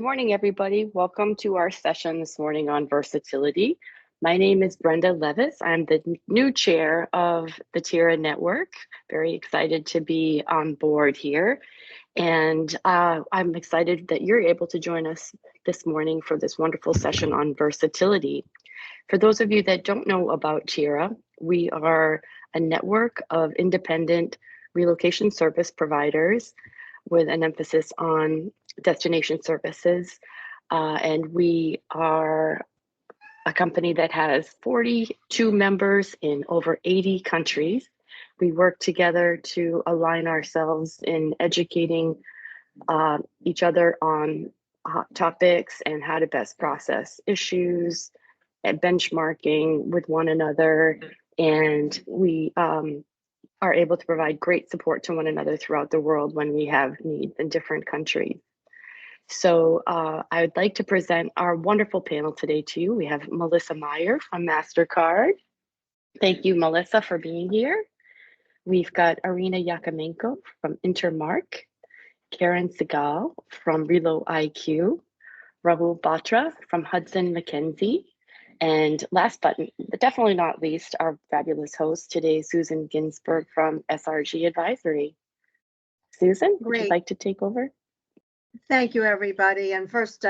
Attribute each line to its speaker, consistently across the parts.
Speaker 1: morning, everybody. Welcome to our session this morning on versatility. My name is Brenda Levis. I'm the new chair of the TIRA network. Very excited to be on board here. And I'm excited that you're able to join us this morning for this wonderful session on versatility. For those of you that don't know about TIRA, we are a network of independent relocation service providers with an emphasis on destination services. And we are a company that has 42 members in over 80 countries. We work together to align ourselves in educating each other on hot topics and how to best process issues and benchmarking with one another. And we are able to provide great support to one another throughout the world when we have needs in different countries. So I would like to present our wonderful panel today to you. We have Melissa Meyer from MasterCard. Thank you, Melissa, for being here. We've got Irina Yakimenko from Intermark, Karen Segal from Relo IQ, Rahul Batra from Hudson Mackenzie, and last but definitely not least, our fabulous host today, Susan Ginsberg from SRG Advisory. Susan, would you like to take over?
Speaker 2: Thank you, everybody. And first,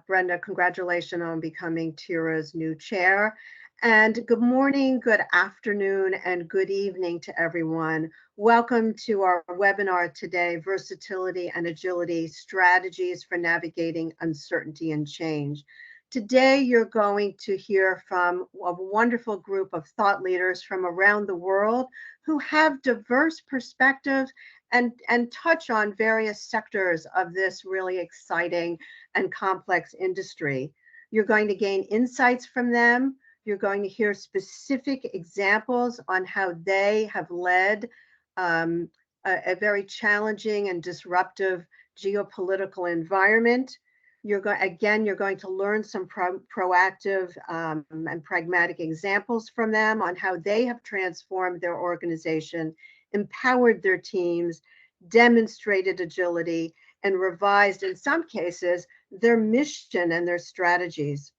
Speaker 2: Brenda, congratulations on becoming TIRA's new chair. And good morning, good afternoon, and good evening to everyone. Welcome to our webinar today, Versatility and Agility, Strategies for Navigating Uncertainty and Change. Today, you're going to hear from a wonderful group of thought leaders from around the world who have diverse perspectives and touch on various sectors of this really exciting and complex industry. You're going to gain insights from them. You're going to hear specific examples on how they have led a very challenging and disruptive geopolitical environment. You're going to learn some proactive and pragmatic examples from them on how they have transformed their organization, empowered their teams, demonstrated agility, and revised, in some cases, their mission and their strategies.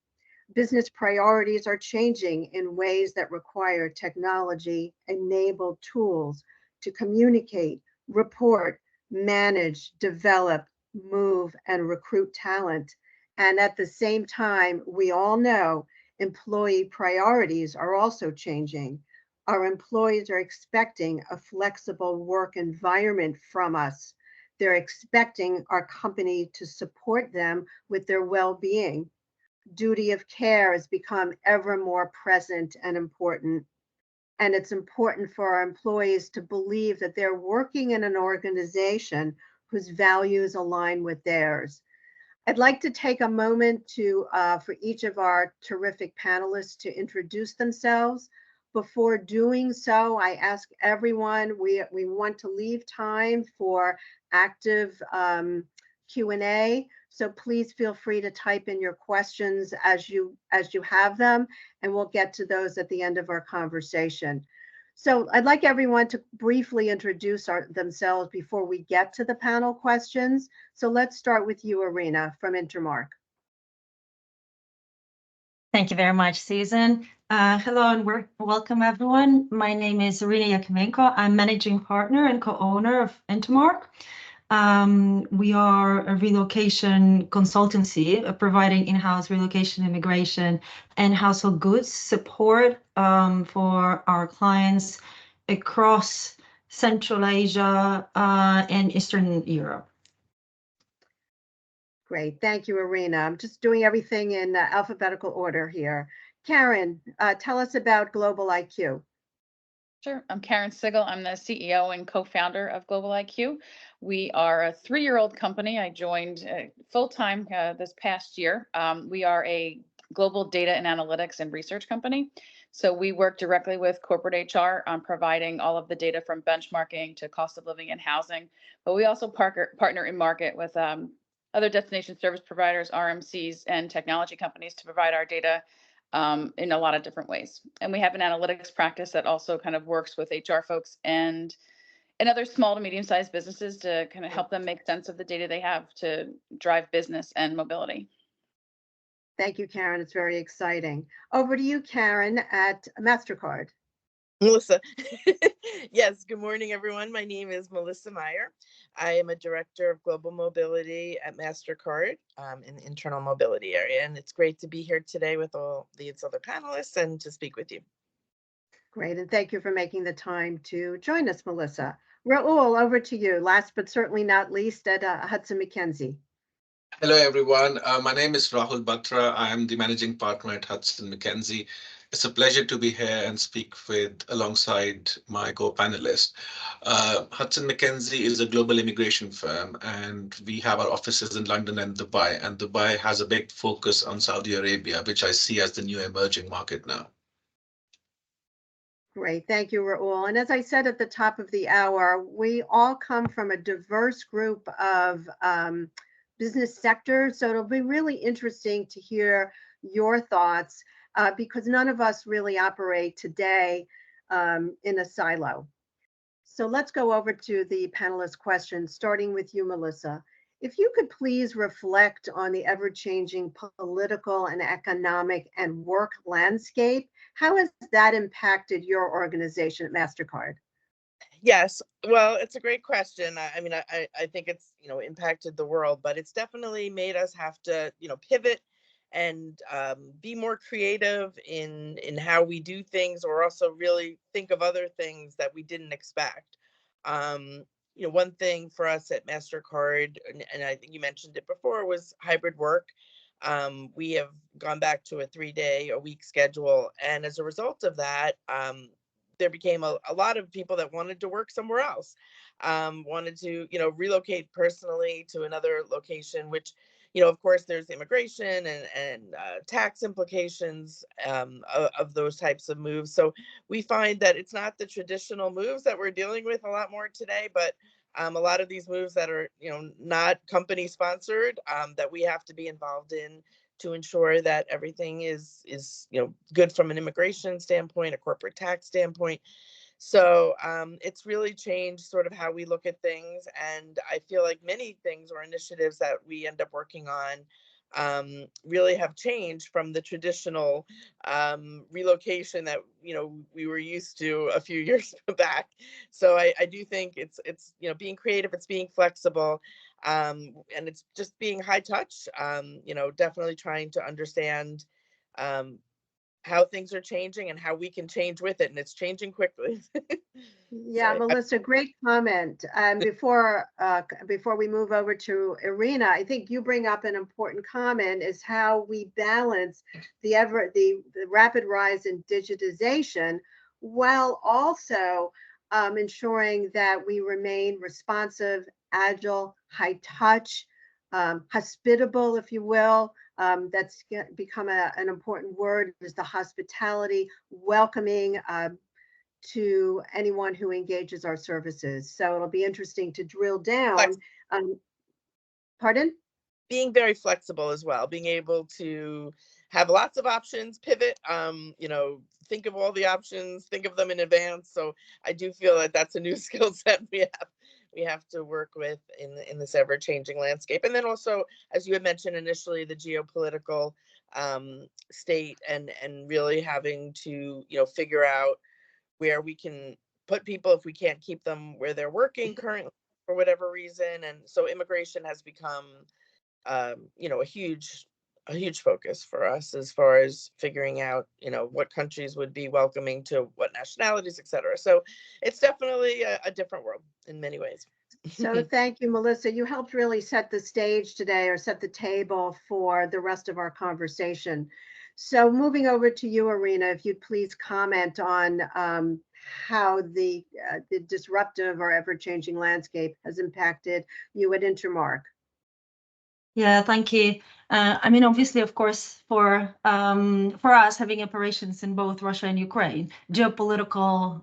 Speaker 2: Business priorities are changing in ways that require technology-enabled tools to communicate, report, manage, develop, move, and recruit talent. And at the same time, we all know employee priorities are also changing. Our employees are expecting a flexible work environment from us. They're expecting our company to support them with their well-being. Duty of care has become ever more present and important. And it's important for our employees to believe that they're working in an organization whose values align with theirs. I'd like to take a moment for each of our terrific panelists to introduce themselves. Before doing so, I ask everyone, we want to leave time for active Q&A. So please feel free to type in your questions as you have them, and we'll get to those at the end of our conversation. So I'd like everyone to briefly introduce themselves before we get to the panel questions. So let's start with you, Irina, from Intermark.
Speaker 3: Thank you very much, Susan. Hello and welcome, everyone. My name is Irina Yakimenko. I'm managing partner and co-owner of Intermark. We are a relocation consultancy providing in-house relocation, immigration, and household goods support for our clients across Central Asia and Eastern Europe.
Speaker 2: Great, thank you, Irina. I'm just doing everything in alphabetical order here. Karen, tell us about Global IQ.
Speaker 4: Sure, I'm Karen Segal. I'm the CEO and co-founder of Global IQ. We are a 3-year-old company. I joined full-time this past year. We are a global data and analytics and research company. So we work directly with corporate HR on providing all of the data from benchmarking to cost of living and housing. But we also partner in market with other destination service providers, RMCs, and technology companies to provide our data in a lot of different ways. And we have an analytics practice that also kind of works with HR folks and and other small to medium-sized businesses to kind of help them make sense of the data they have to drive business and mobility.
Speaker 2: Thank you, Karen. It's very exciting. Over to you, Karen, at MasterCard.
Speaker 5: Melissa. Yes, good morning, everyone. My name is Melissa Meyer. I am a director of global mobility at MasterCard in the internal mobility area. And it's great to be here today with all these other panelists and to speak with you.
Speaker 2: Great, and thank you for making the time to join us, Melissa. Raul, over to you. Last but certainly not least at Hudson McKenzie.
Speaker 6: Hello, everyone. My name is Rahul Batra. I am the managing partner at Hudson McKenzie. It's a pleasure to be here and speak alongside my co-panelist. Hudson McKenzie is a global immigration firm, and we have our offices in London and Dubai. And Dubai has a big focus on Saudi Arabia, which I see as the new emerging market now.
Speaker 2: Great, thank you, Raul. And as I said at the top of the hour, we all come from a diverse group of business sectors. So it'll be really interesting to hear your thoughts because none of us really operate today in a silo. So let's go over to the panelist questions, starting with you, Melissa. If you could please reflect on the ever-changing political and economic and work landscape, how has that impacted your organization at MasterCard?
Speaker 5: Yes, well, it's a great question. I mean, I think it's, impacted the world, but it's definitely made us have to, pivot and be more creative in how we do things, or also really think of other things that we didn't expect. One thing for us at MasterCard, and I think you mentioned it before, was hybrid work. We have gone back to a 3-day-a-week schedule, and as a result of that, there became a lot of people that wanted to work somewhere else, wanted to, relocate personally to another location, which, of course, there's immigration and tax implications of those types of moves. So we find that it's not the traditional moves that we're dealing with a lot more today, but a lot of these moves that are, not company sponsored, that we have to be involved in to ensure that everything is good from an immigration standpoint, a corporate tax standpoint. So it's really changed sort of how we look at things. And I feel like many things or initiatives that we end up working on really have changed from the traditional relocation that we were used to a few years back. So I do think it's being creative, it's being flexible, and it's just being high touch. Definitely trying to understand how things are changing and how we can change with it, and it's changing quickly.
Speaker 2: Yeah, Melissa, great comment. Before we move over to Irina, I think you bring up an important comment is how we balance the rapid rise in digitization while also ensuring that we remain responsive, agile, high touch, hospitable, if you will. That's become an important word, is the hospitality, welcoming to anyone who engages our services. So it'll be interesting to drill down. Pardon?
Speaker 5: Being very flexible as well, being able to have lots of options, pivot, think of all the options, think of them in advance. So I do feel that that's a new skill set we have to work with in this ever-changing landscape. And then also, as you had mentioned initially, the geopolitical state and really having to figure out where we can put people if we can't keep them where they're working currently for whatever reason. And so immigration has become a huge focus for us as far as figuring out what countries would be welcoming to what nationalities, et cetera. So it's definitely a different world in many ways.
Speaker 2: So thank you, Melissa. You helped really set the stage today, or set the table for the rest of our conversation. So moving over to you, Irina, if you'd please comment on how the disruptive or ever-changing landscape has impacted you at Intermark.
Speaker 3: Yeah, thank you. I mean, obviously, of course, for us having operations in both Russia and Ukraine, geopolitical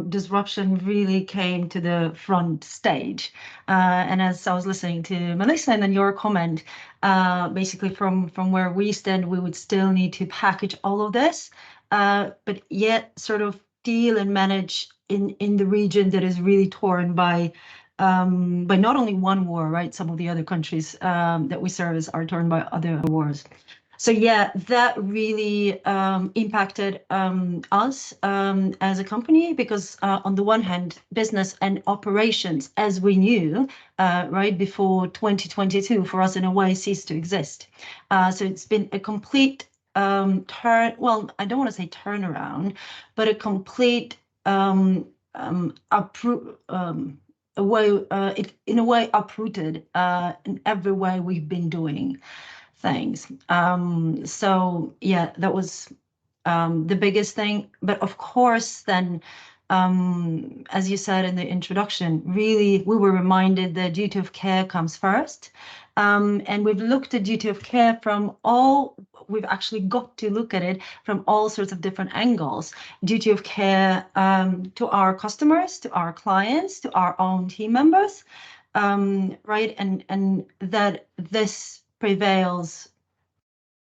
Speaker 3: disruption really came to the front stage. And as I was listening to Melissa and then your comment, basically from where we stand, we would still need to package all of this, but yet sort of deal and manage in the region that is really torn by not only one war, right? Some of the other countries that we service are torn by other wars. So yeah, that really impacted us as a company, because on the one hand, business and operations, as we knew, right before 2022, for us in a way ceased to exist. So it's been a complete well, I don't want to say turnaround, but a complete a way, in a way uprooted in every way we've been doing things. So yeah, that was the biggest thing. But of course, then, as you said in the introduction, really we were reminded that duty of care comes first. And we've looked at duty of care we've actually got to look at it from all sorts of different angles. Duty of care to our customers, to our clients, to our own team members, right? And that this prevails,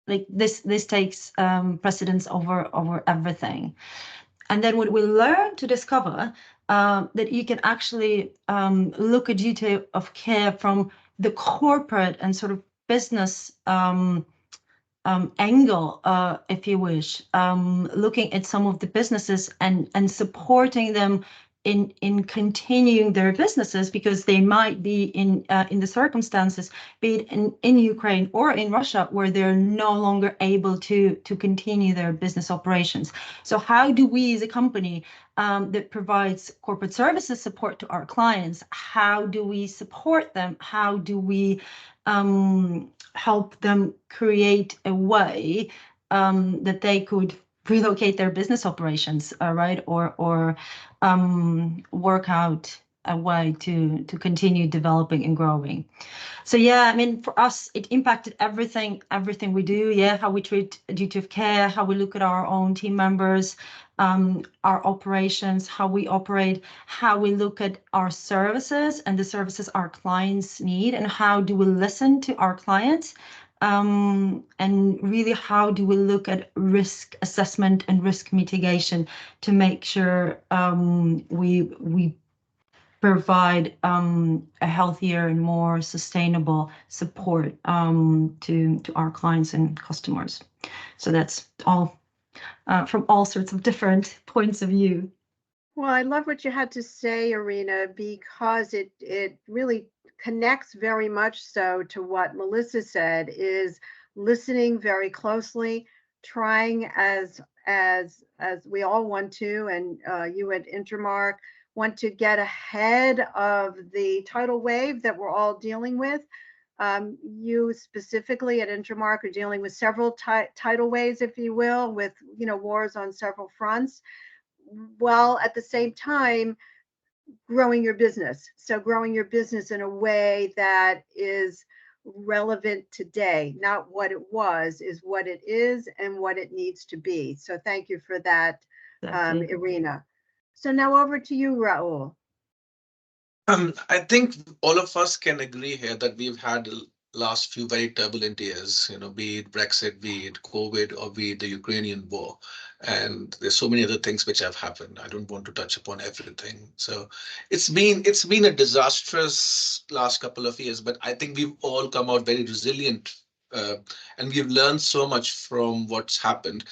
Speaker 3: like this takes precedence over everything. And then what we learned to discover that you can actually look at duty of care from the corporate and sort of business angle, if you wish, looking at some of the businesses and supporting them in continuing their businesses, because they might be in the circumstances, be it in Ukraine or in Russia, where they're no longer able to continue their business operations. So how do we as a company that provides corporate services support to our clients, how do we support them? How do we help them create a way that they could relocate their business operations, right, or work out a way to continue developing and growing. So yeah, I mean, for us, it impacted everything we do. Yeah, how we treat duty of care, how we look at our own team members, our operations, how we operate, how we look at our services and the services our clients need, and how do we listen to our clients, and really how do we look at risk assessment and risk mitigation to make sure we provide a healthier and more sustainable support to our clients and customers. So that's all from all sorts of different points of view.
Speaker 2: Well, I love what you had to say, Irina, because it really connects very much so to what Melissa said, is listening very closely, trying as we all want to, and you at Intermark want to get ahead of the tidal wave that we're all dealing with. You specifically at Intermark are dealing with several tidal waves, if you will, with wars on several fronts, while at the same time growing your business. So growing your business in a way that is relevant today, not what it was, is what it is and what it needs to be. So thank you for that, Irina. So now over to you, Raul.
Speaker 6: I think all of us can agree here that we've had last few very turbulent years, be it Brexit, be it COVID, or be it the Ukrainian war. And there's so many other things which have happened. I don't want to touch upon everything. So it's been a disastrous last couple of years, but I think we've all come out very resilient, and we've learned so much from what's happened.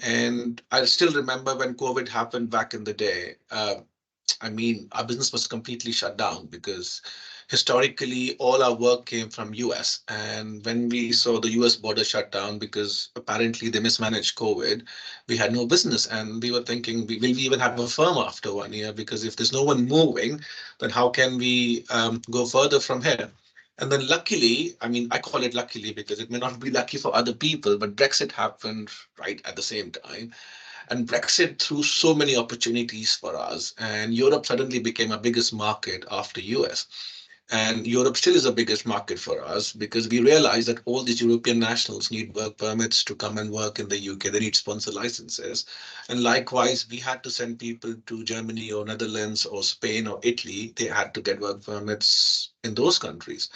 Speaker 6: And I still remember when COVID happened back in the day. I mean, our business was completely shut down because historically all our work came from US. And when we saw the US border shut down because apparently they mismanaged COVID, we had no business. And we were thinking, will we even have a firm after 1 year? Because if there's no one moving, then how can we go further from here? And then luckily, I mean, I call it luckily because it may not be lucky for other people, but Brexit happened right at the same time. And Brexit threw so many opportunities for us. And Europe suddenly became our biggest market after US. And Europe still is the biggest market for us because we realized that all these European nationals need work permits to come and work in the UK. They need sponsor licenses. And likewise, we had to send people to Germany or Netherlands or Spain or Italy. They had to get work permits in those countries.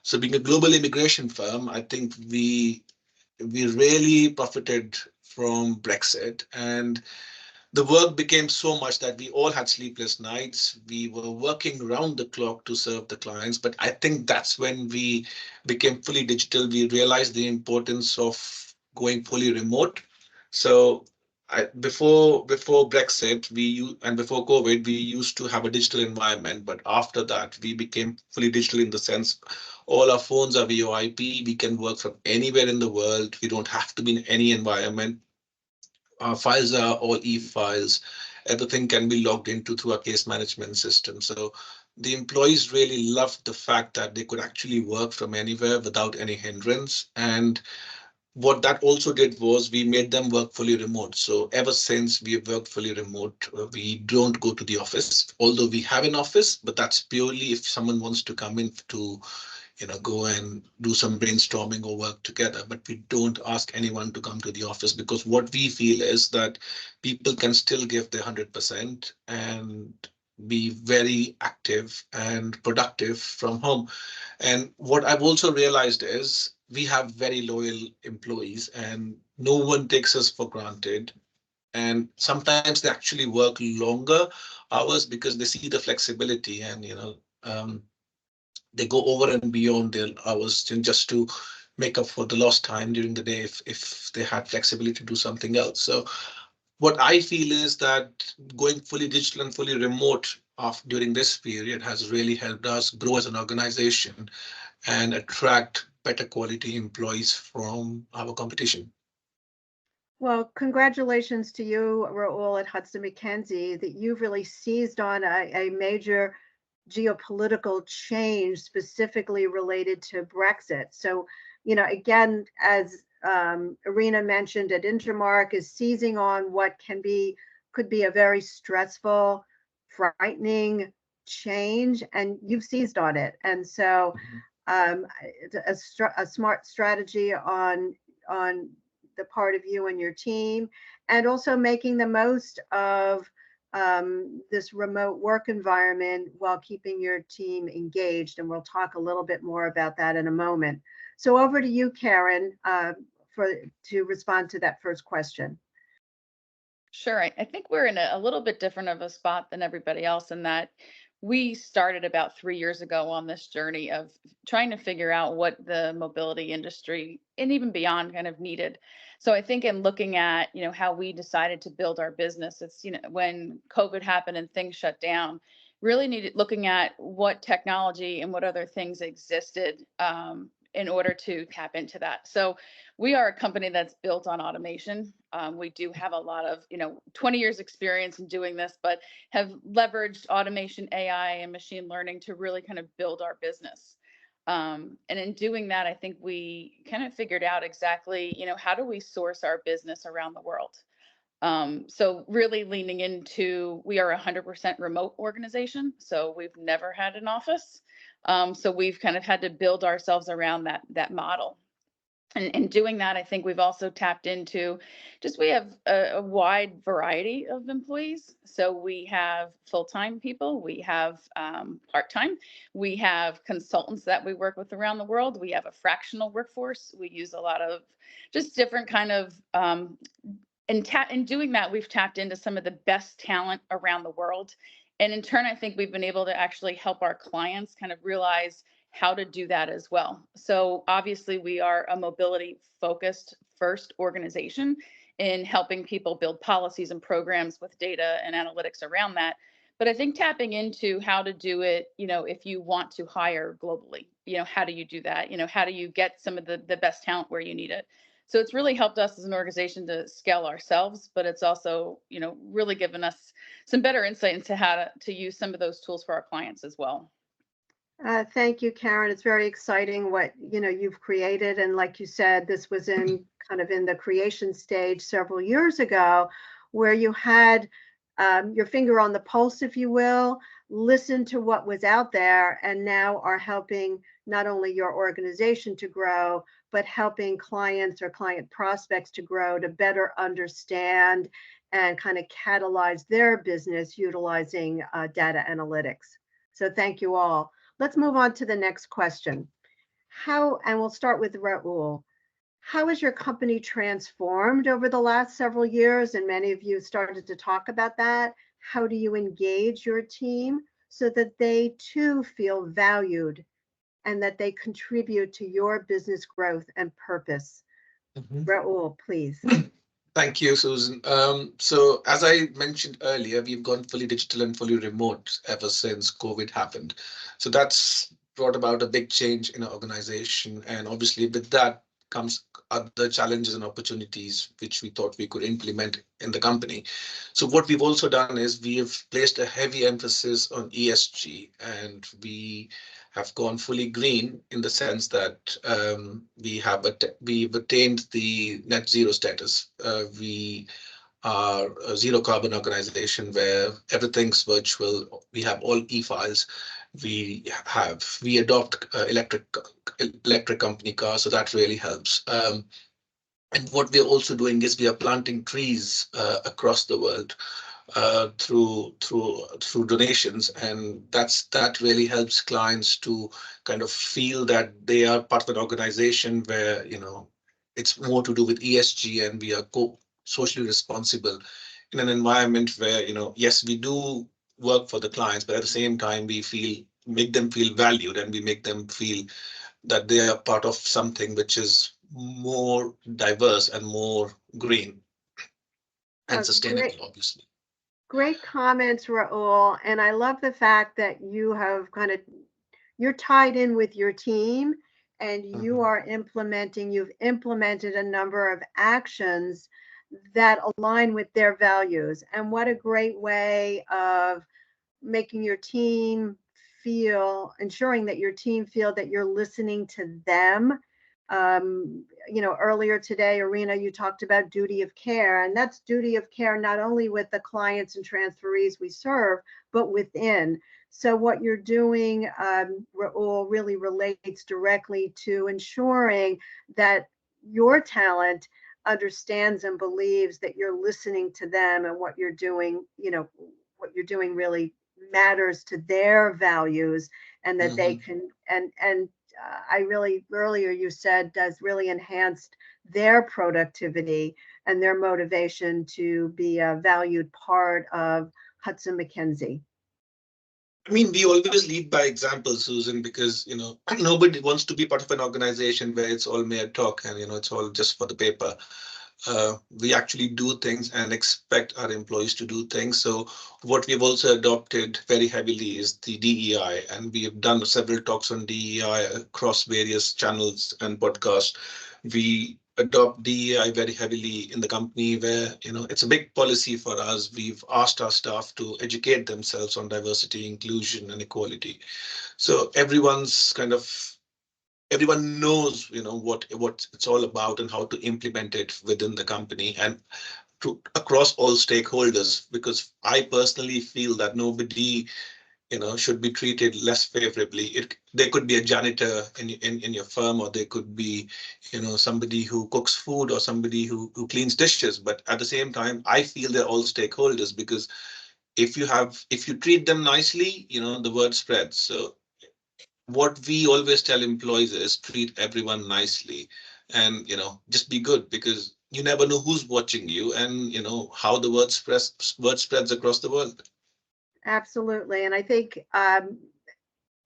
Speaker 6: So being a global immigration firm, I think we really profited from Brexit. And the work became so much that we all had sleepless nights. We were working round the clock to serve the clients. But I think that's when we became fully digital. We realized the importance of going fully remote. So before Brexit, and before COVID, we used to have a digital environment. But after that, we became fully digital in the sense all our phones are VoIP. We can work from anywhere in the world. We don't have to be in any environment. Our files are all e-files. Everything can be logged into through our case management system. So the employees really loved the fact that they could actually work from anywhere without any hindrance. And what that also did was we made them work fully remote. So ever since we have worked fully remote, we don't go to the office, although we have an office, but that's purely if someone wants to come in to go and do some brainstorming or work together. But we don't ask anyone to come to the office because what we feel is that people can still give their 100% and be very active and productive from home. And what I've also realized is we have very loyal employees and no one takes us for granted. And sometimes they actually work longer hours because they see the flexibility and they go over and beyond their hours just to make up for the lost time during the day if they had flexibility to do something else. So what I feel is that going fully digital and fully remote during this period has really helped us grow as an organization and attract better quality employees from our competition.
Speaker 2: Well, congratulations to you, Raul at Hudson McKenzie, that you've really seized on a major geopolitical change specifically related to Brexit. So, again, as Irina mentioned at Intermark, is seizing on what could be a very stressful, frightening change, and you've seized on it. And so, a smart strategy on the part of you and your team, and also making the most of this remote work environment while keeping your team engaged. And we'll talk a little bit more about that in a moment. So over to you, Karen, to respond to that first question.
Speaker 4: Sure. I think we're in a little bit different of a spot than everybody else in that we started about 3 years ago on this journey of trying to figure out what the mobility industry and even beyond kind of needed. So I think in looking at, how we decided to build our business, it's, when COVID happened and things shut down, really needed looking at what technology and what other things existed in order to tap into that. So we are a company that's built on automation. We do have a lot of, 20 years experience in doing this, but have leveraged automation, AI, and machine learning to really kind of build our business. And in doing that, I think we kind of figured out exactly, how do we source our business around the world? So really leaning into, we are a 100% remote organization. So we've never had an office. So we've kind of had to build ourselves around that model. And in doing that, I think we've also tapped into we have a wide variety of employees. So we have full-time people, we have part-time, we have consultants that we work with around the world, we have a fractional workforce. We use a lot of just different kind of in doing that, we've tapped into some of the best talent around the world. And in turn, I think we've been able to actually help our clients kind of realize how to do that as well. So obviously, we are a mobility focused first organization in helping people build policies and programs with data and analytics around that. But I think tapping into how to do it, if you want to hire globally, how do you do that? How do you get some of the best talent where you need it? So it's really helped us as an organization to scale ourselves, but it's also, really given us some better insight into how to use some of those tools for our clients as well.
Speaker 2: Thank you, Karen. It's very exciting what you've created, and like you said, this was in the creation stage several years ago, where you had your finger on the pulse, if you will, listen to what was out there, and now are helping not only your organization to grow, but helping clients or client prospects to grow, to better understand and kind of catalyze their business utilizing data analytics. So thank you all. Let's move on to the next question. And we'll start with Raul. how has your company transformed over the last several years? And many of you started to talk about that. How do you engage your team so that they too feel valued and that they contribute to your business growth and purpose?
Speaker 6: Mhm.
Speaker 2: Raul, please.
Speaker 6: Thank you, Susan. So as I mentioned earlier, we've gone fully digital and fully remote ever since COVID happened. So that's brought about a big change in our organization. And obviously with that comes other challenges and opportunities which we thought we could implement in the company. So what we've also done is we have placed a heavy emphasis on ESG, and we have gone fully green in the sense that we've attained the net zero status. We are a zero carbon organization where everything's virtual. We have all e-files. We adopt electric company cars, so that really helps. And what we're also doing is we are planting trees across the world through donations, and that really helps clients to kind of feel that they are part of an organization where it's more to do with ESG, and we are socially responsible in an environment where yes, we do work for the clients, but at the same time make them feel valued, and we make them feel that they are part of something which is more diverse and more green and sustainable,
Speaker 2: Great.
Speaker 6: obviously.
Speaker 2: Great comments, Raul. And I love the fact that you're tied in with your team and you've implemented a number of actions that align with their values. And what a great way of making your team ensuring that your team feel that you're listening to them. Earlier today, Irina, you talked about duty of care, and that's duty of care not only with the clients and transferees we serve, but within. So what you're doing, Raul, really relates directly to ensuring that your talent understands and believes that you're listening to them, and what you're doing, really matters to their values, and that they can and I really, earlier you said, does really enhanced their productivity and their motivation to be a valued part of Hudson McKenzie.
Speaker 6: I mean, we always lead by example, Susan, because nobody wants to be part of an organization where it's all mere talk and it's all just for the paper. We actually do things and expect our employees to do things. So what we've also adopted very heavily is the DEI, and we have done several talks on DEI across various channels and podcasts. We adopt DEI very heavily in the company, where it's a big policy for us. We've asked our staff to educate themselves on diversity, inclusion, and equality. So everyone knows what it's all about and how to implement it within the company and across all stakeholders, because I personally feel that nobody should be treated less favorably. They could be a janitor in your firm, or they could be somebody who cooks food, or somebody who cleans dishes, but at the same time I feel they're all stakeholders, because if you treat them nicely, the word spreads. So what we always tell employees is treat everyone nicely, and just be good, because you never know who's watching you, and how the word spreads across the world.
Speaker 2: Absolutely. And I think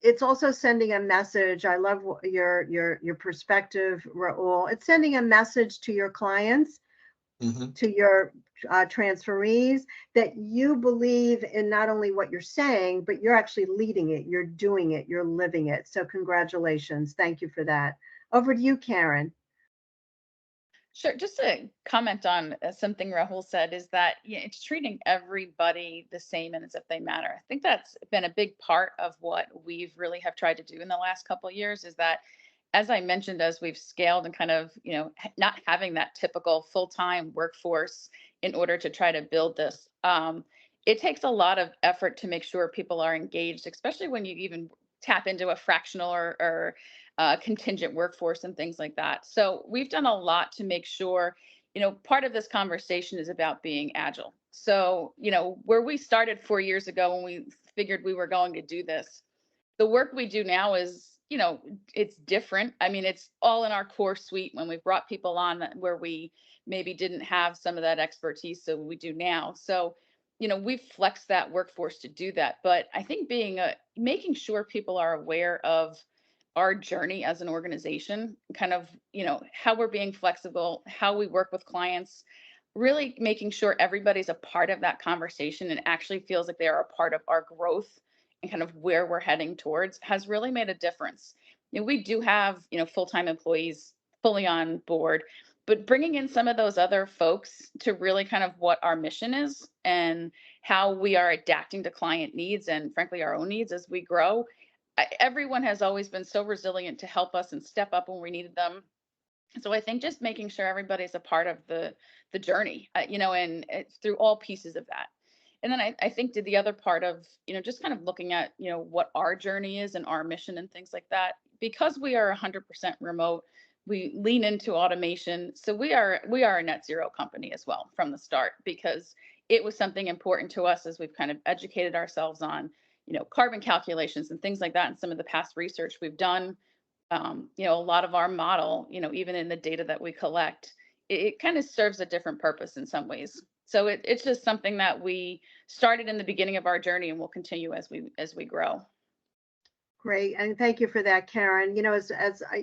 Speaker 2: it's also sending a message. I love your perspective, Raul. It's sending a message to your clients, to your transferees, that you believe in not only what you're saying, but you're actually leading it, you're doing it, you're living it. So congratulations. Thank you for that. Over to you, Karen.
Speaker 4: Sure. Just to comment on something Rahul said, is that it's treating everybody the same and as if they matter. I think that's been a big part of what we've really have tried to do in the last couple of years, is that, as I mentioned, as we've scaled and kind of, not having that typical full-time workforce in order to try to build this, it takes a lot of effort to make sure people are engaged, especially when you even tap into a fractional or contingent workforce and things like that. So we've done a lot to make sure, part of this conversation is about being agile. So, where we started 4 years ago when we figured we were going to do this, the work we do now is you know, it's different. I mean, it's all in our core suite when we brought people on where we maybe didn't have some of that expertise, so we do now. So, you know, we've flexed that workforce to do that. But I think making sure people are aware of our journey as an organization, kind of, you know, how we're being flexible, how we work with clients, really making sure everybody's a part of that conversation and actually feels like they are a part of our growth and kind of where we're heading towards has really made a difference. You know, we do have, you know, full-time employees fully on board, but bringing in some of those other folks to really kind of what our mission is and how we are adapting to client needs and frankly our own needs as we grow. Everyone has always been so resilient to help us and step up when we needed them. So I think just making sure everybody's a part of the journey, you know, and it's through all pieces of that. And then I think the other part of, you know, just kind of looking at, you know, what our journey is and our mission and things like that, because we are 100% remote, we lean into automation. So we are a net zero company as well from the start, because it was something important to us as we've kind of educated ourselves on, you know, carbon calculations and things like that. And some of the past research we've done, you know, a lot of our model, you know, even in the data that we collect, it kind of serves a different purpose in some ways. So it's just something that we started in the beginning of our journey and will continue as we grow.
Speaker 2: Great, and thank you for that, Karen. You know,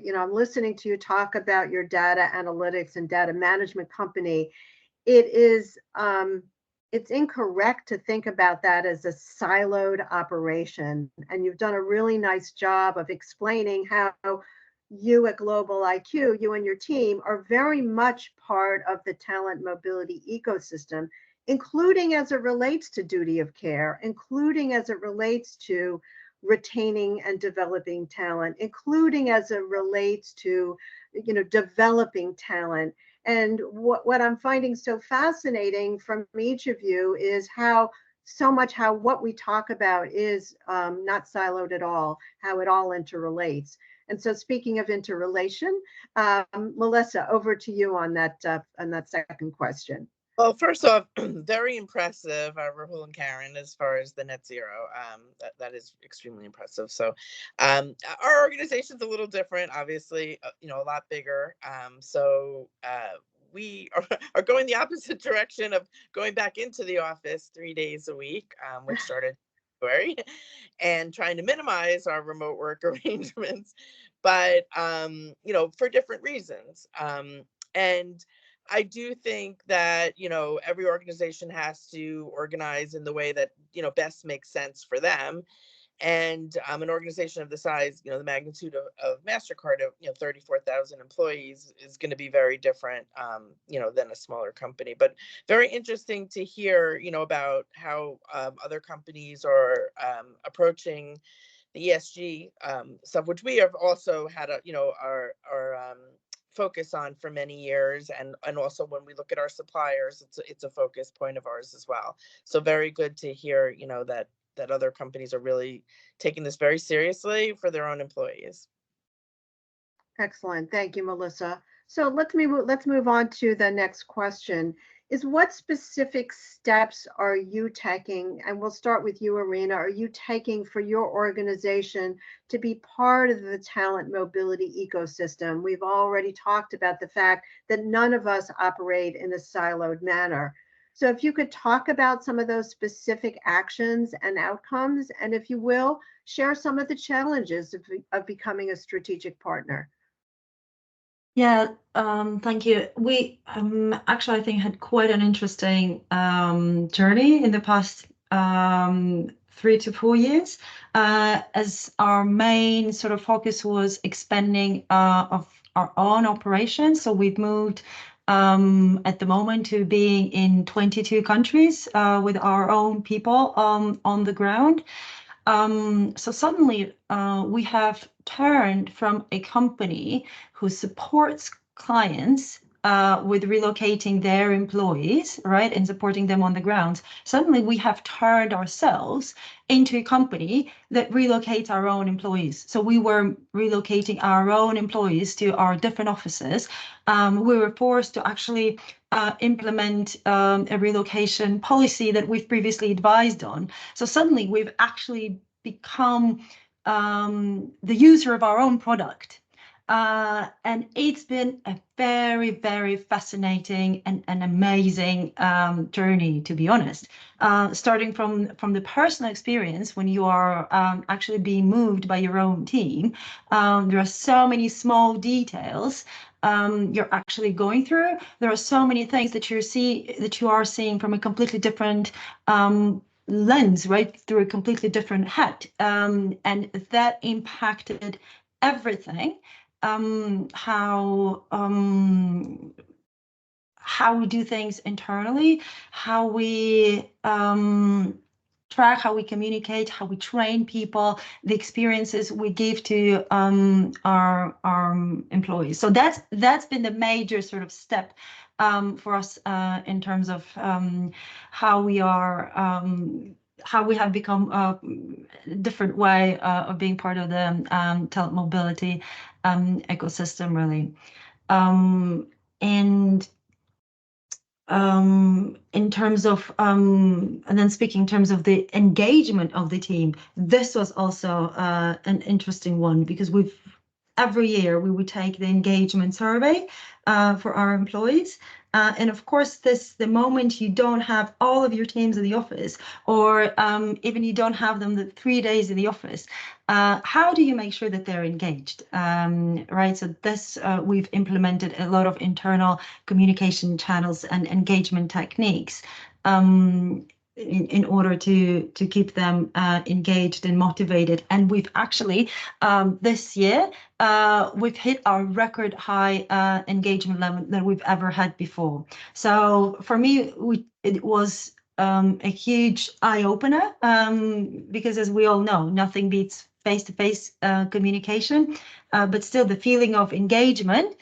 Speaker 2: you know, I'm listening to you talk about your data analytics and data management company. It is it's incorrect to think about that as a siloed operation, and you've done a really nice job of explaining how you at Global IQ, you and your team are very much part of the talent mobility ecosystem, including as it relates to duty of care, including as it relates to retaining and developing talent, including as it relates to, you know, developing talent. And what I'm finding so fascinating from each of you is how what we talk about is not siloed at all, how it all interrelates. And so, speaking of interrelation, Melissa, over to you on that second question.
Speaker 5: Well, first off, very impressive, Rahul and Karen, as far as the net zero. That is extremely impressive. So our organization's a little different, obviously, you know, a lot bigger. So we are going the opposite direction of going back into the office 3 days a week, which started in February, and trying to minimize our remote work arrangements, but, you know, for different reasons. And I do think that, you know, every organization has to organize in the way that, you know, best makes sense for them. And an organization of the size, you know, the magnitude of MasterCard of, you know, 34,000 employees is going to be very different, you know, than a smaller company. But very interesting to hear, you know, about how other companies are approaching the ESG stuff, which we have also had a, you know, our focus on for many years, and also when we look at our suppliers, it's a focus point of ours as well. So very good to hear, you know, that other companies are really taking this very seriously for their own employees.
Speaker 2: Excellent, thank you, Melissa. So let's move on to the next question. Is what specific steps are you taking, and we'll start with you, Irina, are you taking for your organization to be part of the talent mobility ecosystem? We've already talked about the fact that none of us operate in a siloed manner. So if you could talk about some of those specific actions and outcomes, and if you will, share some of the challenges of becoming a strategic partner.
Speaker 3: Yeah, thank you. We actually, I think, had quite an interesting journey in the past 3 to 4 years, as our main sort of focus was expanding of our own operations. So we've moved at the moment to being in 22 countries with our own people on the ground. So suddenly we have turned from a company who supports clients with relocating their employees, right, and supporting them on the ground. Suddenly we have turned ourselves into a company that relocates our own employees. So we were relocating our own employees to our different offices. We were forced to actually implement a relocation policy that we've previously advised on. So suddenly we've actually become the user of our own product. And it's been a very, very fascinating and amazing journey, to be honest. Starting from the personal experience, when you are actually being moved by your own team, there are so many small details you're actually going through. There are so many things that you are seeing from a completely different lens, right, through a completely different hat, and that impacted everything. How we do things internally, how we track, how we communicate, how we train people, the experiences we give to our employees. So that's been the major sort of step for us in terms of how we are. How we have become a different way of being part of the talent mobility ecosystem, really. And in terms of, and then speaking in terms of the engagement of the team, this was also an interesting one, because every year we would take the engagement survey for our employees. And of course, the moment you don't have all of your teams in the office, or even you don't have them the 3 days in the office, how do you make sure that they're engaged? Right. So this we've implemented a lot of internal communication channels and engagement techniques in order to keep them engaged and motivated. And we've actually this year we've hit our record high engagement level that we've ever had before. So for me, it was a huge eye opener, because as we all know, nothing beats face-to-face communication, but still the feeling of engagement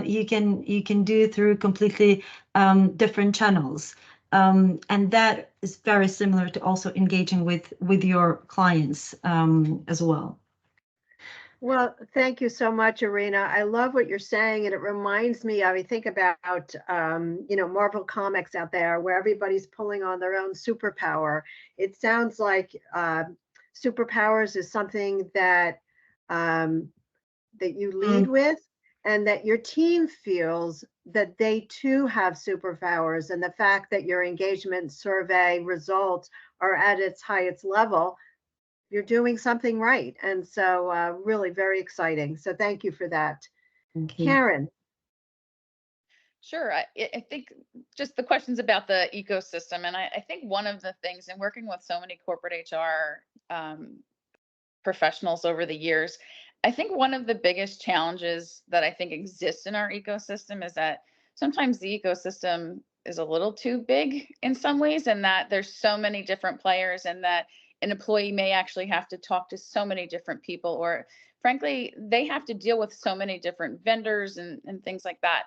Speaker 3: you can do through completely different channels. And that is very similar to also engaging with your clients as well.
Speaker 2: Well, thank you so much, Irina. I love what you're saying, and it reminds me, I think about, Marvel Comics out there, where everybody's pulling on their own superpower. It sounds like superpowers is something that that you lead with, and that your team feels that they too have superpowers. And the fact that your engagement survey results are at its highest level, you're doing something right. And so really very exciting. So thank you for that.
Speaker 3: Thank you.
Speaker 2: Karen.
Speaker 4: Sure. I think just the questions about the ecosystem. And I think one of the things in working with so many corporate HR professionals over the years, I think one of the biggest challenges that I think exists in our ecosystem is that sometimes the ecosystem is a little too big in some ways, and that there's so many different players, and that an employee may actually have to talk to so many different people, or frankly, they have to deal with so many different vendors and things like that.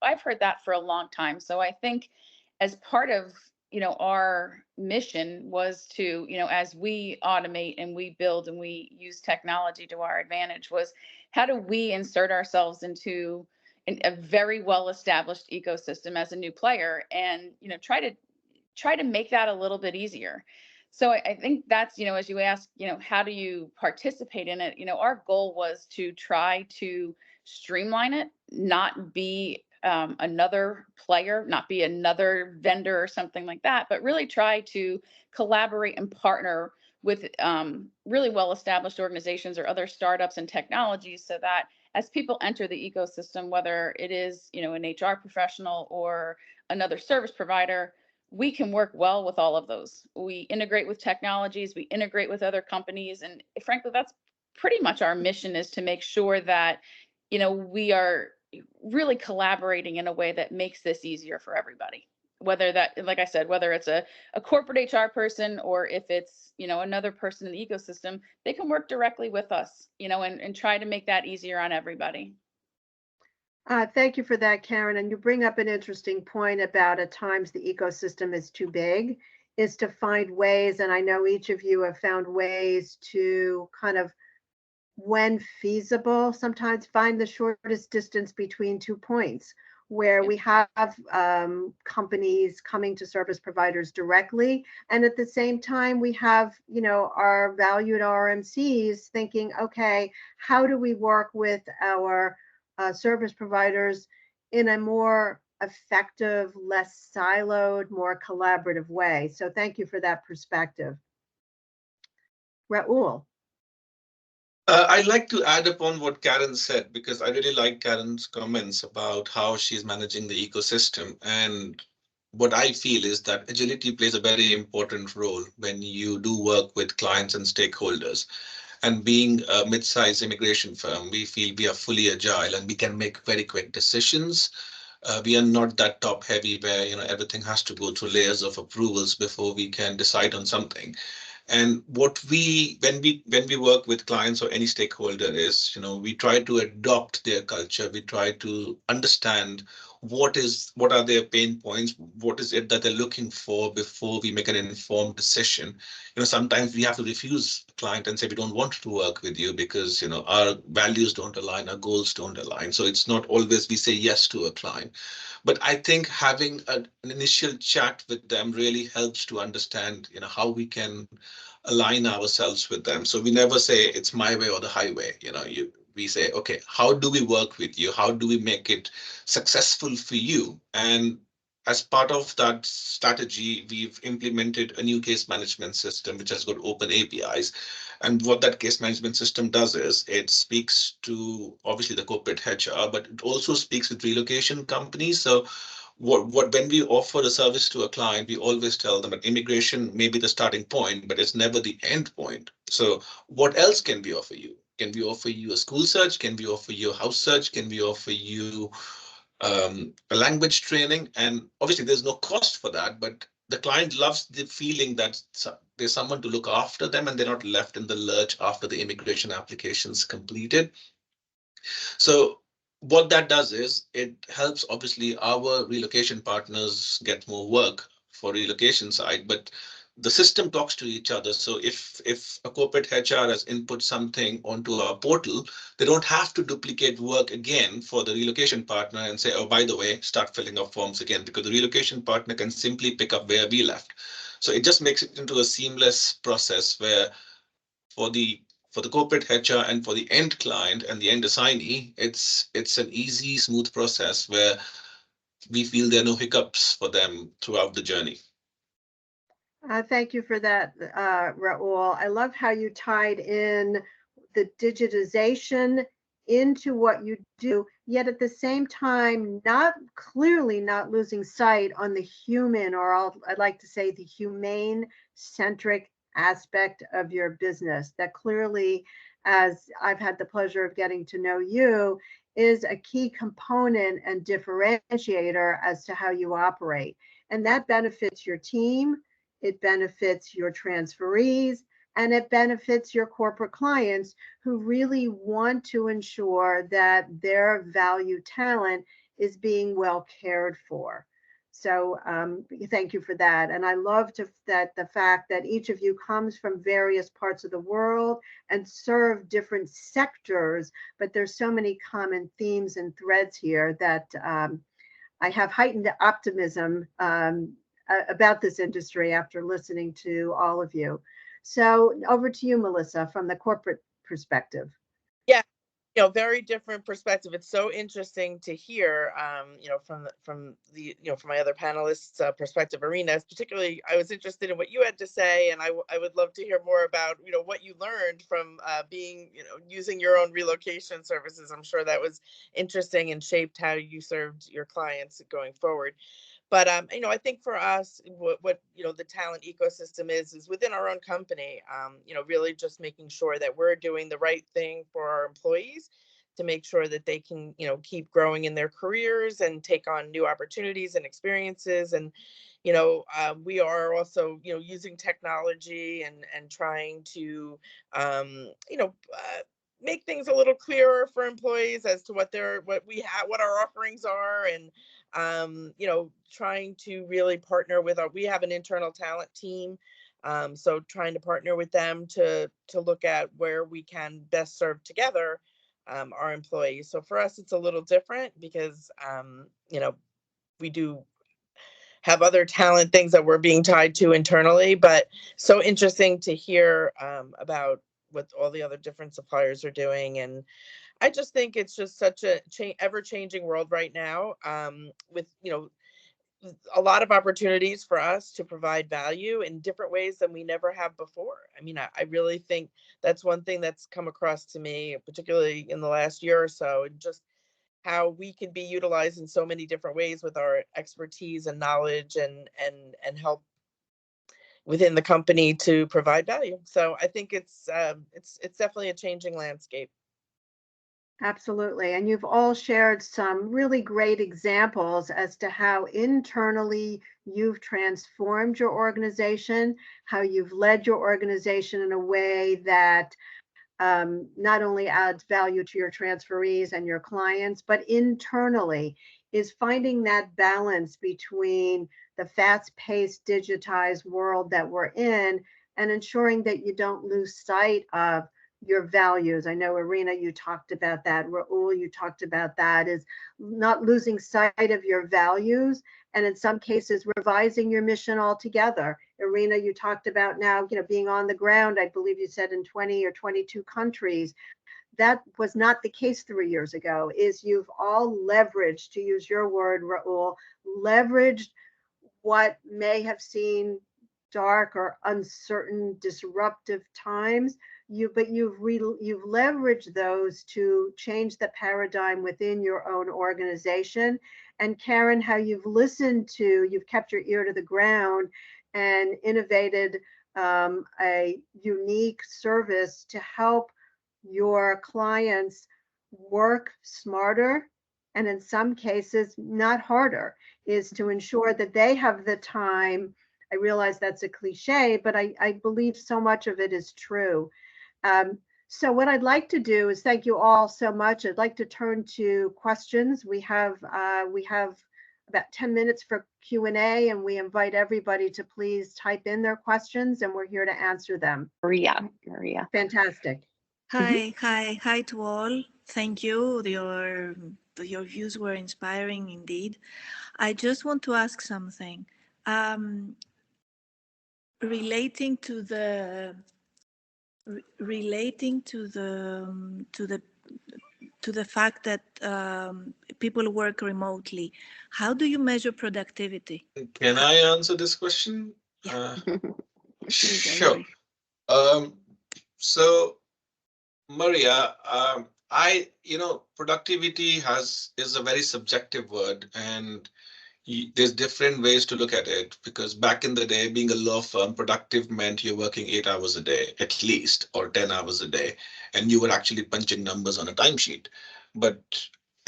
Speaker 4: I've heard that for a long time. So I think as part of our mission was to, as we automate and we build and we use technology to our advantage, was how do we insert ourselves into a very well established ecosystem as a new player, and try to make that a little bit easier. So I think that's, as you ask, how do you participate in it? Our goal was to try to streamline it, not be another player, not be another vendor or something like that, but really try to collaborate and partner with really well-established organizations or other startups and technologies, so that as people enter the ecosystem, whether it is an HR professional or another service provider, we can work well with all of those. We integrate with technologies, we integrate with other companies, and frankly, that's pretty much our mission, is to make sure that we are really collaborating in a way that makes this easier for everybody. Whether that, like I said, whether it's a corporate HR person, or if it's another person in the ecosystem, they can work directly with us, and try to make that easier on everybody.
Speaker 2: Thank you for that, Karen. And you bring up an interesting point about at times the ecosystem is too big, is to find ways, and I know each of you have found ways to kind of, when feasible, sometimes find the shortest distance between 2 points, where we have companies coming to service providers directly, and at the same time we have, you know, our valued RMCs thinking, okay, how do we work with our service providers in a more effective, less siloed, more collaborative way? So thank you for that perspective. Raul.
Speaker 6: I'd like to add upon what Karen said, because I really like Karen's comments about how she's managing the ecosystem. And what I feel is that agility plays a very important role when you do work with clients and stakeholders. And being a mid-sized immigration firm, we feel we are fully agile and we can make very quick decisions. We are not that top heavy where, you know, everything has to go through layers of approvals before we can decide on something. And what we when we work with clients or any stakeholder is, you know, we try to adopt their culture. We try to understand what are their pain points, what is it that they're looking for before we make an informed decision. You know, sometimes we have to refuse a client and say we don't want to work with you because, you know, our values don't align, our goals don't align. So it's not always we say yes to a client. But I think having an initial chat with them really helps to understand, you know, how we can align ourselves with them. So we never say it's my way or the highway. You know, we say, okay, how do we work with you? How do we make it successful for you? And as part of that strategy, we've implemented a new case management system, which has got open APIs. And what that case management system does is it speaks to obviously the corporate HR, but it also speaks with relocation companies. So what when we offer a service to a client, we always tell them that immigration may be the starting point, but it's never the end point. So what else can we offer you? Can we offer you a school search? Can we offer you a house search? Can we offer you a language training? And obviously there's no cost for that, but the client loves the feeling that there's someone to look after them and they're not left in the lurch after the immigration application's completed. So what that does is it helps obviously our relocation partners get more work for relocation side, but the system talks to each other. So if a corporate HR has input something onto our portal, they don't have to duplicate work again for the relocation partner and say, oh, by the way, start filling up forms again, because the relocation partner can simply pick up where we left. So it just makes it into a seamless process where for the for the corporate HR and for the end client and the end assignee, it's an easy, smooth process where we feel there are no hiccups for them throughout the journey.
Speaker 2: Thank you for that, Raul. I love how you tied in the digitization into what you do, yet at the same time, not clearly not losing sight on the human, or I'd like to say the humane centric aspect of your business that clearly, as I've had the pleasure of getting to know you, is a key component and differentiator as to how you operate. And that benefits your team, it benefits your transferees, and it benefits your corporate clients who really want to ensure that their valued talent is being well cared for. So thank you for that. And I love that the fact that each of you comes from various parts of the world and serve different sectors, but there's so many common themes and threads here that I have heightened optimism about this industry after listening to all of you. So over to you, Melissa, from the corporate perspective.
Speaker 5: Yeah, you know, very different perspective. It's so interesting to hear, you know, from the you know, from my other panelists' perspective. Arena, particularly, I was interested in what you had to say, and I would love to hear more about, you know, what you learned from being, you know, using your own relocation services. I'm sure that was interesting and shaped how you served your clients going forward. But you know, I think for us, what you know, the talent ecosystem is within our own company. You know, really just making sure that we're doing the right thing for our employees to make sure that they can, you know, keep growing in their careers and take on new opportunities and experiences. And you know, we are also, you know, using technology and trying to you know, make things a little clearer for employees as to what we have, what our offerings are. And you know, trying to really partner with we have an internal talent team. So trying to partner with them to look at where we can best serve together our employees. So for us, it's a little different because, we do have other talent things that we're being tied to internally, but so interesting to hear about what all the other different suppliers are doing. And I just think it's just such a ever-changing world right now, with a lot of opportunities for us to provide value in different ways than we never have before. I mean, I really think that's one thing that's come across to me, particularly in the last year or so, and just how we can be utilized in so many different ways with our expertise and knowledge and help within the company to provide value. So I think it's definitely a changing landscape.
Speaker 2: Absolutely. And you've all shared some really great examples as to how internally you've transformed your organization, how you've led your organization in a way that not only adds value to your transferees and your clients, but internally is finding that balance between the fast-paced, digitized world that we're in and ensuring that you don't lose sight of your values. I know, Irina, you talked about that. Raul, you talked about that, is not losing sight of your values and in some cases revising your mission altogether. Irina, you talked about now, being on the ground, I believe you said in 20 or 22 countries. That was not the case 3 years ago. Is you've all leveraged, to use your word, Raul, leveraged what may have seemed dark or uncertain, disruptive times. But you've leveraged those to change the paradigm within your own organization. And Karen, how you've kept your ear to the ground and innovated a unique service to help your clients work smarter and in some cases not harder, is to ensure that they have the time. I realize that's a cliche, but I believe so much of it is true. So what I'd like to do is thank you all so much. I'd like to turn to questions. We have about 10 minutes for Q&A, and we invite everybody to please type in their questions, and we're here to answer them.
Speaker 1: Maria.
Speaker 2: Fantastic.
Speaker 7: Hi to all. Thank you. Your views were inspiring indeed. I just want to ask something relating to the fact that people work remotely. How do you measure productivity?
Speaker 6: Can I answer this question?
Speaker 7: Yeah.
Speaker 6: Sure. So, Maria, productivity is a very subjective word, and there's different ways to look at it, because back in the day, being a law firm, productive meant you're working 8 hours a day at least, or 10 hours a day, and you were actually punching numbers on a timesheet. But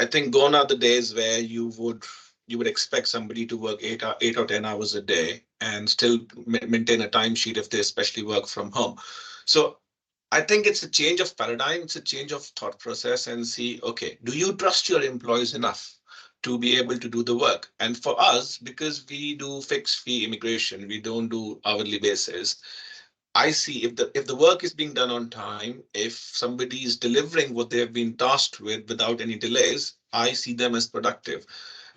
Speaker 6: I think gone are the days where you would expect somebody to work 8 or 10 hours a day and still maintain a timesheet if they especially work from home. So I think it's a change of paradigm, it's a change of thought process, and see, okay, do you trust your employees enough to be able to do the work? And for us, because we do fixed fee immigration, we don't do hourly basis. I see if the work is being done on time, if somebody is delivering what they have been tasked with without any delays, I see them as productive.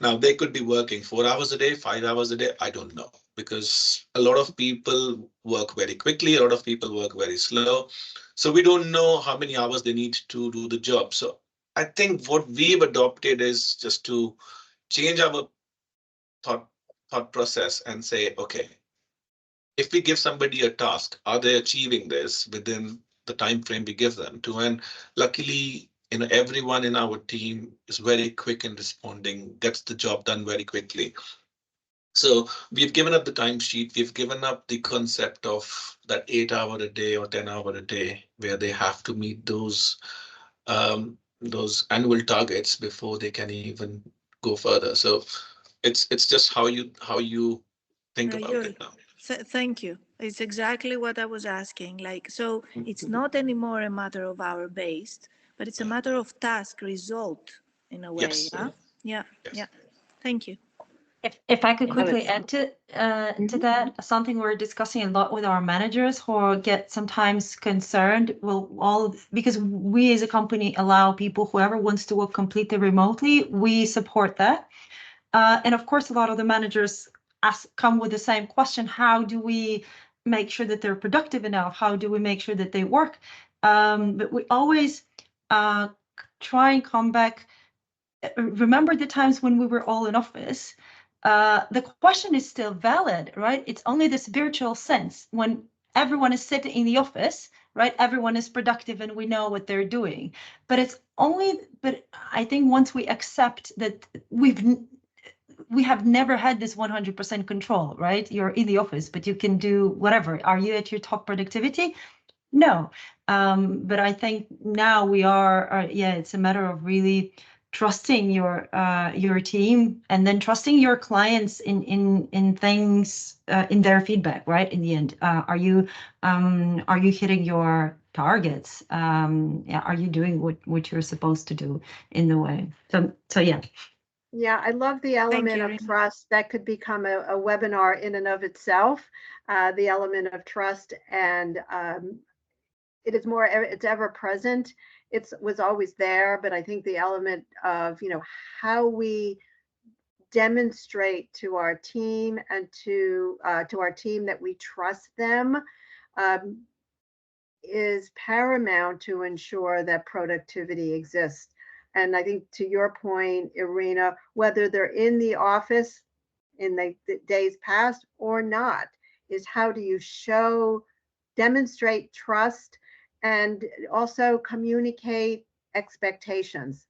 Speaker 6: Now, they could be working 4 hours a day, 5 hours a day, I don't know, because a lot of people work very quickly, a lot of people work very slow. So we don't know how many hours they need to do the job. So I think what we've adopted is just to change our thought process and say, okay, if we give somebody a task, are they achieving this within the time frame we give them to? And luckily, everyone in our team is very quick in responding, gets the job done very quickly. So we've given up the timesheet, we've given up the concept of that 8 hour a day or 10 hour a day, where they have to meet those annual targets before they can even go further. So it's just how you think about it now.
Speaker 7: Thank you. It's exactly what I was asking. So it's not anymore a matter of hour-based, but it's a matter of task result in a way.
Speaker 6: Yes.
Speaker 7: Huh? Yeah. Thank you.
Speaker 3: If I could
Speaker 1: Yeah,
Speaker 3: quickly
Speaker 1: that's-
Speaker 3: add to
Speaker 1: Mhm.
Speaker 3: that, something we're discussing a lot with our managers who get sometimes concerned, because we as a company allow people, whoever wants to work completely remotely, we support that. And of course, a lot of the managers come with the same question: how do we make sure that they're productive enough? How do we make sure that they work? But we always try and come back. Remember the times when we were all in office. The question is still valid, right? It's only this virtual sense when everyone is sitting in the office, right? Everyone is productive and we know what they're doing. But I think once we accept that we have never had this 100% control, right? You're in the office, but you can do whatever. Are you at your top productivity? No. But I think now we are, yeah, it's a matter of really trusting your team and then trusting your clients in things, in their feedback, right? In the end, are you hitting your targets? Yeah, are you doing what you're supposed to do in the way? So yeah.
Speaker 2: Yeah, I love the
Speaker 7: Thank
Speaker 2: element
Speaker 7: you,
Speaker 2: of
Speaker 7: Irina.
Speaker 2: trust. That could become a webinar in and of itself. The element of trust, and it's ever present. It was always there, but I think the element of, how we demonstrate to our team and to our team that we trust them, um, is paramount to ensure that productivity exists. And I think, to your point, Irina, whether they're in the office in the days past or not, is how do you demonstrate trust, and also communicate expectations.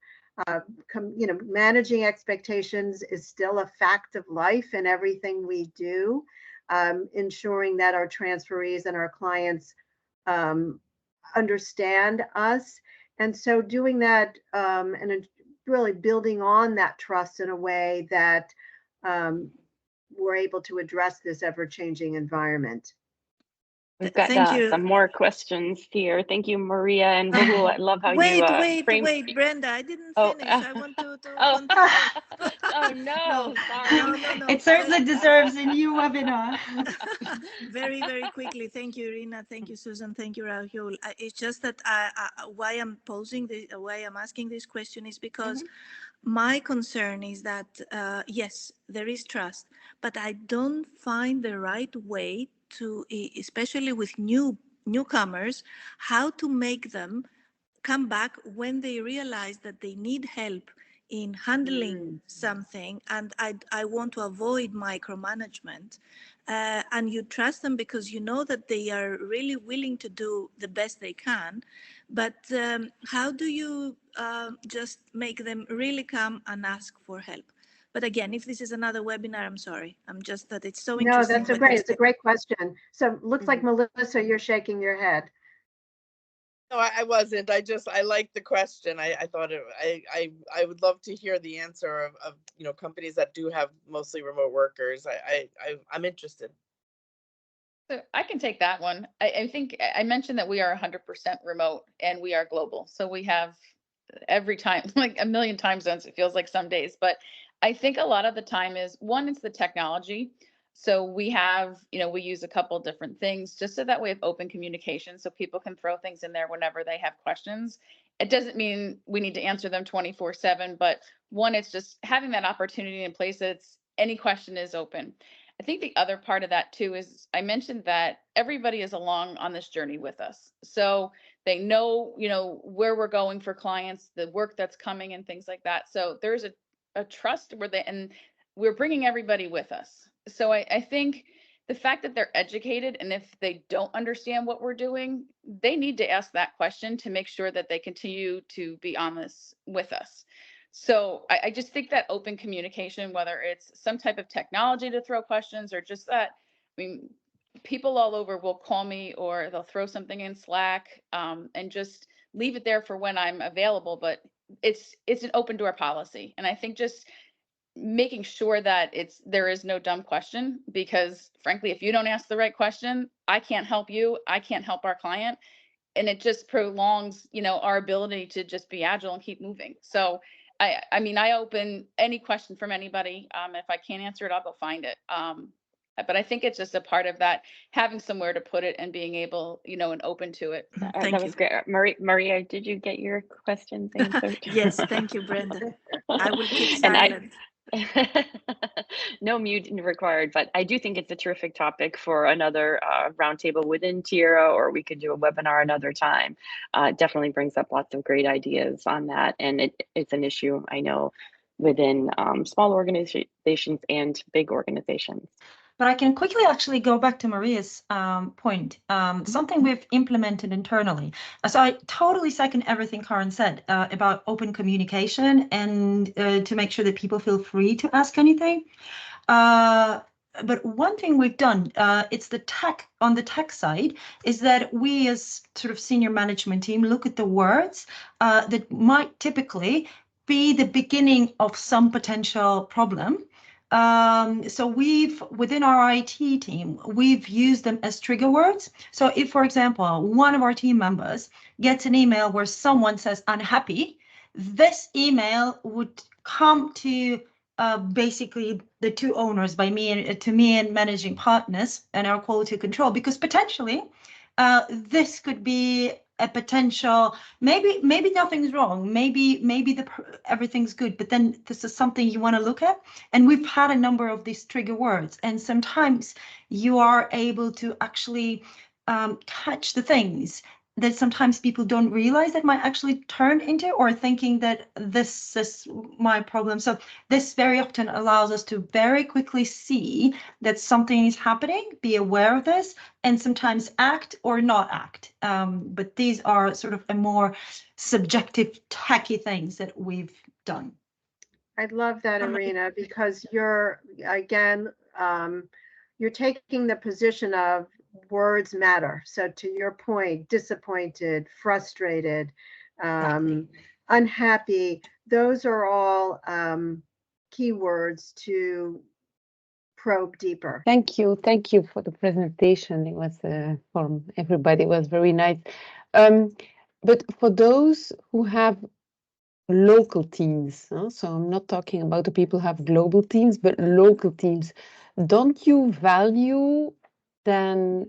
Speaker 2: Managing expectations is still a fact of life in everything we do. Ensuring that our transferees and our clients understand us. And so doing that, and really building on that trust in a way that we're able to address this ever-changing environment.
Speaker 1: We've got
Speaker 7: Thank you.
Speaker 1: some more questions here. Thank you, Maria and Rahul. I love how you framed.
Speaker 7: Wait, Brenda, I didn't
Speaker 1: Oh,
Speaker 7: finish. I want to
Speaker 1: oh,
Speaker 7: continue.
Speaker 1: oh no,
Speaker 7: No,
Speaker 1: sorry.
Speaker 7: no.
Speaker 3: It certainly deserves a new webinar.
Speaker 7: Very, very quickly. Thank you, Irina. Thank you, Susan. Thank you, Rahul. It's just that why I'm asking this question is because my concern is that, yes, there is trust, but I don't find the right way to, especially with newcomers, how to make them come back when they realize that they need help in handling something, and I want to avoid micromanagement. And you trust them because you know that they are really willing to do the best they can. But how do you just make them really come and ask for help? But again, if this is another webinar, I'm sorry. I'm just that it's so
Speaker 2: No,
Speaker 7: interesting.
Speaker 2: it's a great question. So looks like Melissa, you're shaking your head.
Speaker 5: No, I wasn't. I like the question. I thought I would love to hear the answer of companies that do have mostly remote workers. I'm interested.
Speaker 4: So I can take that one. I think I mentioned that we are 100% remote and we are global. So we have every time, like a million time zones, it feels like some days. But I think a lot of the time is one, it's the technology. So we have, we use a couple different things just so that we have open communication so people can throw things in there whenever they have questions. It doesn't mean we need to answer them 24/7, but one, it's just having that opportunity in place that any question is open. I think the other part of that too is I mentioned that everybody is along on this journey with us. So they know, where we're going for clients, the work that's coming and things like that. So there's a trust and we're bringing everybody with us. So I think the fact that they're educated, and if they don't understand what we're doing, they need to ask that question to make sure that they continue to be on this with us. So I just think that open communication, whether it's some type of technology to throw questions or just that, I mean, people all over will call me or they'll throw something in Slack, and just leave it there for when I'm available. But it's an open door policy. And I think just making sure that there is no dumb question, because frankly, if you don't ask the right question, I can't help you. I can't help our client. And it just prolongs, our ability to just be agile and keep moving. So I mean, I open any question from anybody. If I can't answer it, I'll go find it. But I think it's just a part of that, having somewhere to put it and being able, you know, and open to it.
Speaker 7: Thank
Speaker 1: That
Speaker 7: you.
Speaker 1: was great. Maria, did you get your questions answered?
Speaker 7: Yes, thank you, Brenda. I will keep
Speaker 1: And
Speaker 7: silent.
Speaker 1: no mute required, but I do think it's a terrific topic for another roundtable within TIRA, or we could do a webinar another time. Definitely brings up lots of great ideas on that, and it's an issue I know within small organizations and big organizations.
Speaker 3: But I can quickly actually go back to Maria's point, something we've implemented internally. So I totally second everything Karen said about open communication and to make sure that people feel free to ask anything. But one thing we've done, it's the tech on the tech side, is that we as sort of senior management team look at the words that might typically be the beginning of some potential problem. So within our IT team, we've used them as trigger words. So if, for example, one of our team members gets an email where someone says unhappy, this email would come to basically the two owners, to me and managing partners and our quality control, because potentially this could be a potential, maybe nothing's wrong, maybe everything's good, but then this is something you want to look at. And we've had a number of these trigger words, and sometimes you are able to actually catch the things that sometimes people don't realize that might actually turn into, or thinking that this is my problem. So this very often allows us to very quickly see that something is happening, be aware of this, and sometimes act or not act. But these are sort of a more subjective, tacky things that we've done.
Speaker 2: I love that, Irina, because you're, again, you're taking the position of words matter. So to your point, disappointed, frustrated, unhappy, those are all keywords to probe deeper.
Speaker 8: Thank you for the presentation. It was from everybody, it was very nice. But for those who have local teams, so I'm not talking about the people who have global teams, but local teams, don't you value then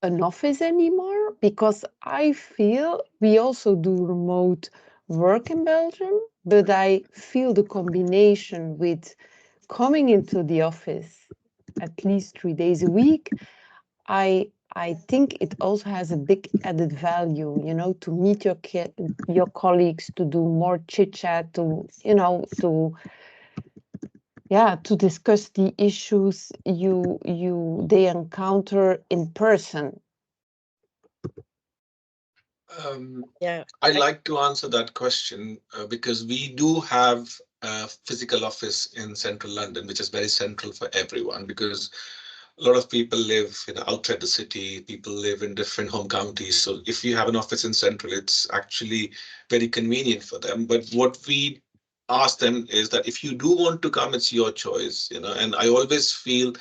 Speaker 8: an office anymore? Because I feel we also do remote work in Belgium, but I feel the combination with coming into the office at least 3 days a week, I think it also has a big added value, you know, to meet your colleagues, to do more chit chat, to, you know, to discuss the issues they encounter in person.
Speaker 6: I like to answer that question because we do have a physical office in central London, which is very central for everyone, because a lot of people live outside the city, people live in different home counties. So if you have an office in central, it's actually very convenient for them. But what we ask them is that if you do want to come, it's your choice, you know, and I always feel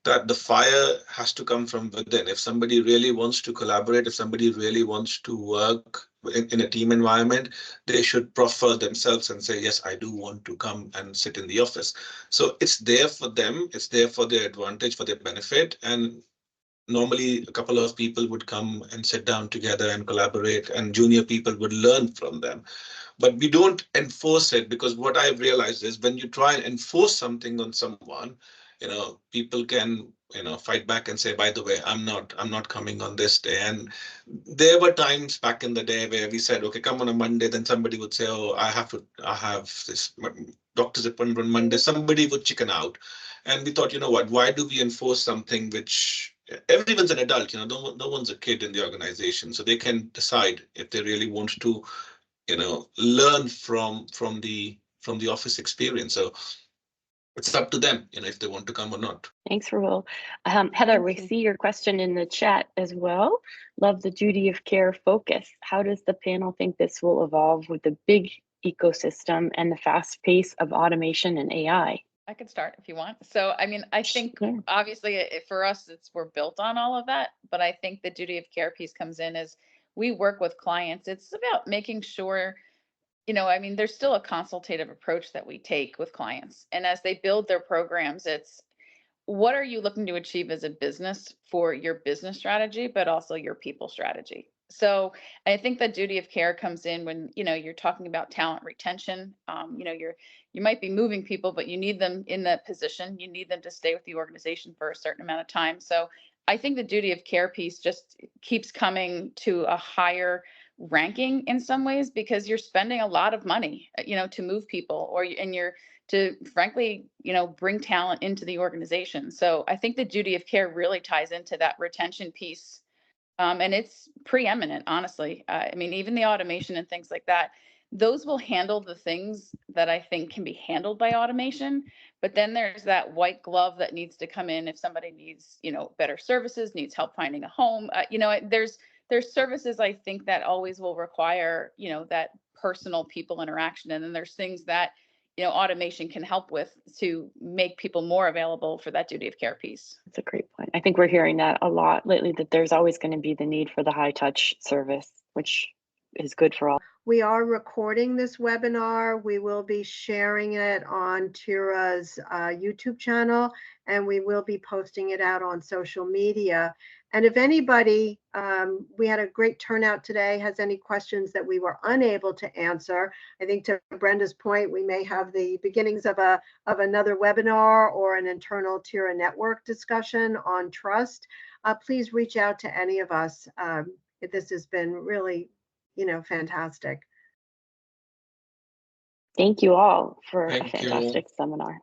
Speaker 6: that the fire has to come from within. If somebody really wants to collaborate, if somebody really wants to work in a team environment, they should proffer themselves and say, yes, I do want to come and sit in the office. So it's there for them, it's there for their advantage, for their benefit. And normally a couple of people would come and sit down together and collaborate, and junior people would learn from them. But we don't enforce it, because what I've realized is when you try and enforce something on someone, you know, people can, you know, fight back and say, by the way, I'm not coming on this day. And there were times back in the day where we said, okay, come on a Monday, then somebody would say, oh, I have this doctor's appointment on Monday. Somebody would chicken out. And we thought, you know what, why do we enforce something which everyone's an adult, you know, no one's a kid in the organization, so they can decide if they really want to, you know, learn from the office experience. So it's up to them, you know, if they want to come or not.
Speaker 1: Thanks, Rahul. Heather, we see your question in the chat as well. Love the duty of care focus. How does the panel think this will evolve with the big ecosystem and the fast pace of automation and AI?
Speaker 4: I could start if you want. So, I mean, I think obviously for us, we're built on all of that, but I think the duty of care piece comes in as we work with clients. It's about making sure I mean, there's still a consultative approach that we take with clients. And as they build their programs, it's what are you looking to achieve as a business for your business strategy, but also your people strategy? So I think the duty of care comes in when, you're talking about talent retention. You might be moving people, but you need them in that position. You need them to stay with the organization for a certain amount of time. So I think the duty of care piece just keeps coming to a higher ranking in some ways because you're spending a lot of money, to move people and you're to frankly, bring talent into the organization. So I think the duty of care really ties into that retention piece. And it's preeminent, honestly. I mean, even the automation and things like that, those will handle the things that I think can be handled by automation. But then there's that white glove that needs to come in if somebody needs, better services, needs help finding a home. There's services I think that always will require, that personal people interaction. And then there's things that automation can help with to make people more available for that duty of care piece.
Speaker 1: That's a great point. I think we're hearing that a lot lately, that there's always going to be the need for the high touch service, which is good for all.
Speaker 2: We are recording this webinar. We will be sharing it on TIRA's YouTube channel, and we will be posting it out on social media. And if anybody, we had a great turnout today, has any questions that we were unable to answer, I think to Brenda's point, we may have the beginnings of another webinar or an internal TIRA network discussion on trust. Please reach out to any of us. This has been really, fantastic.
Speaker 1: Thank you all for
Speaker 6: Thank
Speaker 1: a fantastic
Speaker 6: you.
Speaker 1: seminar.